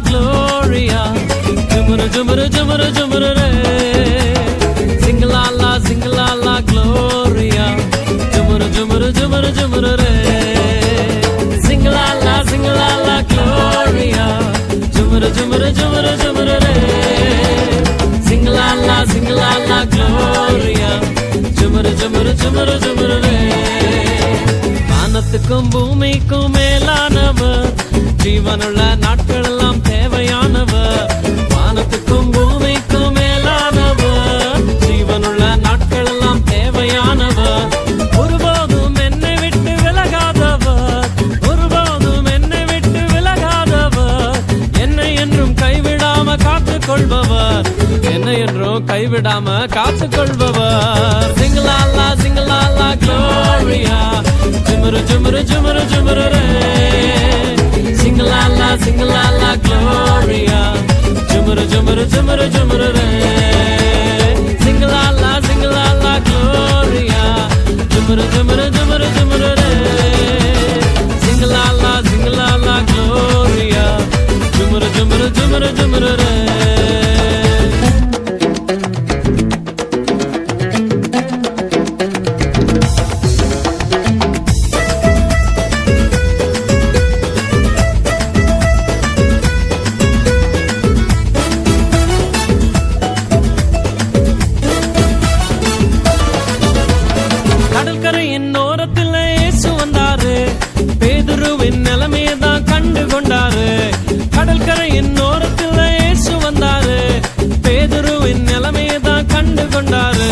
gloria. Jumuru jumuru jumuru jumuru re. Sing la la gloria. Jumuru jumuru jumuru jumuru re. Sing la la gloria. Jumuru jumuru jumuru jumuru re. Sing la la gloria. Jumuru jumuru jumuru jumuru re. வானத்துக்கும் பூமிக்கும் மேலானவர், ஜீவனுள்ள நாட்கள் எல்லாம் தேவையானவர். வானத்துக்கும் பூமிக்கும் மேலானவர், ஜீவனுள்ள நாட்கள் எல்லாம் தேவையானவர். ஒருபோதும் என்னை விட்டு விலகாதவர், ஒருபோதும் என்னை விட்டு விலகாதவர். என்னை என்றும் கைவிடாம காத்துக் கொள்பவர், என்னை என்றும் கைவிடாம காத்துக் கொள்பவர். சிங்கலாலா சிங்கலாலா gloria. Jumuru jumuru jumuru jumuru re. Sing la la gloria. Jumuru jumuru jumuru jumuru re. Sing la la gloria. Jumuru jumuru jumuru jumuru re. Sing la la gloria. Jumuru jumuru jumuru jumuru re. கடற்கரையின் ஓரத்தில் இயேசு வந்தாரு, பேதுருவின் நிலைமையதான் கண்டு கொண்டாரு. கடற்கரையின் ஓரத்தில் இயேசு வந்தாரு, பேதுருவின் நிலைமையதான் கண்டு கொண்டாரு.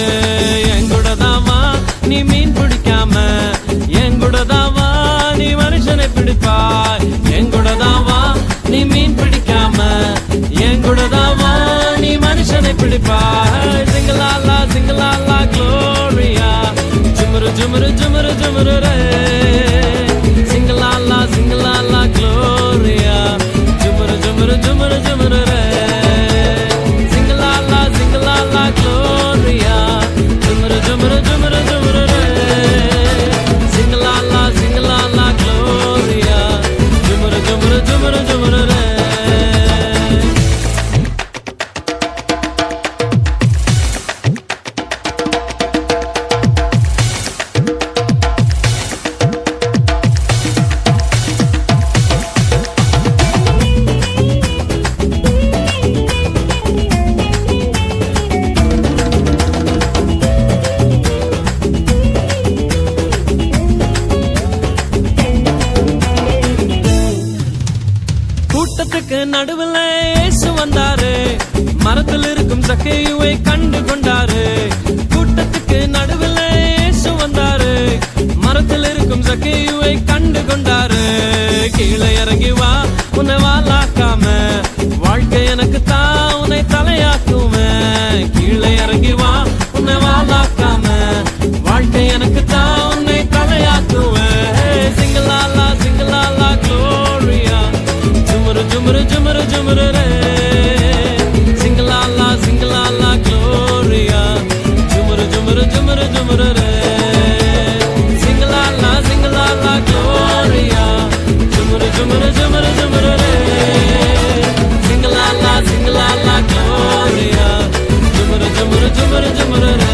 எங்கூடதாவா நீ மீன் பிடிக்காம, எங்கூடதாவா நீ மனுஷனை பிடிப்பாய். எங்கூடதாவா நீ மீன் பிடிக்காம, எங்கூடதாவா நீ மனுஷனை பிடிப்பாய். சிங்கலாலா சிங்கலாலா gloria. Jumuru jumuru jumuru jumuru re. Sing la la gloria. Jumuru jumuru jumuru jumuru re. Sing la la gloria. Jumuru jumuru jumuru jumuru re. Sing la la gloria. Jumuru jumuru jumuru jumuru re. கூட்டத்துக்கு நடுவில் இயேசு வந்தாரு, மரத்தில் இருக்கும் சக்கேயுவை கண்டு கொண்டாரு. கூட்டத்துக்கு நடுவில் இயேசு வந்தாரு, மரத்தில் இருக்கும் சக்கேயுவை கண்டு கொண்டாரு. கீழே இறங்கி வா உன்னை வாலாக்காம, வாழ்க்கை எனக்கு தான் உன்னை தலையாக்குவேன். கீழே இறங்கி வா உன்னை வாலாக்காம, வாழ்க்கை எனக்கு தான் உன்னை தலையாக்குவேன். சிங்கலாலா சிங்கலாலா gloria. Jumuru jumuru jumuru jumuru re. Sing la la gloria. Jumuru jumuru jumuru jumuru re. Sing la la gloria. Jumuru jumuru jumuru jumuru re. Sing la la gloria. Jumuru jumuru jumuru jumuru re.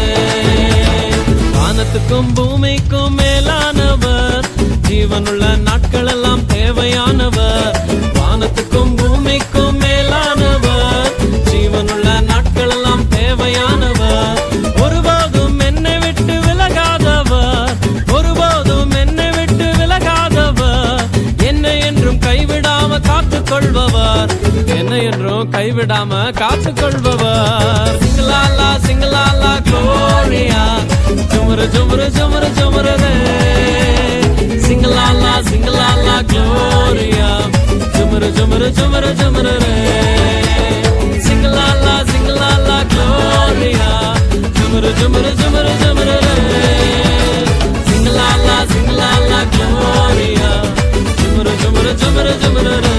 வானத்துக்கும் பூமிக்கும் மேலானவர், ஜீவனுள்ள நாட்கள் எல்லாம் தேவையானவர். வானத்துக்கும் பூமிக்கும் மேலானவர், ஜீவனுள்ள நாட்கள் எல்லாம் தேவையானவர். ஒருபோதும் என்னை விட்டு விலகாதவர், ஒருபோதும் என்னை விட்டு விலகாதவர். என்னை என்றும் கைவிடாம காத்துக் கொள்பவர், என்னை என்றும் கைவிடாம காத்துக் கொள்பவர். சிங்கலாலா gloria. Jumuru jumuru jumuru jumuru re. Sing la la gloria. Jumuru jumuru jumuru jumuru re. Sing la la gloria. Jumuru jumuru jumuru jumuru re. Sing la la gloria. Jumuru jumuru jumuru jumuru re.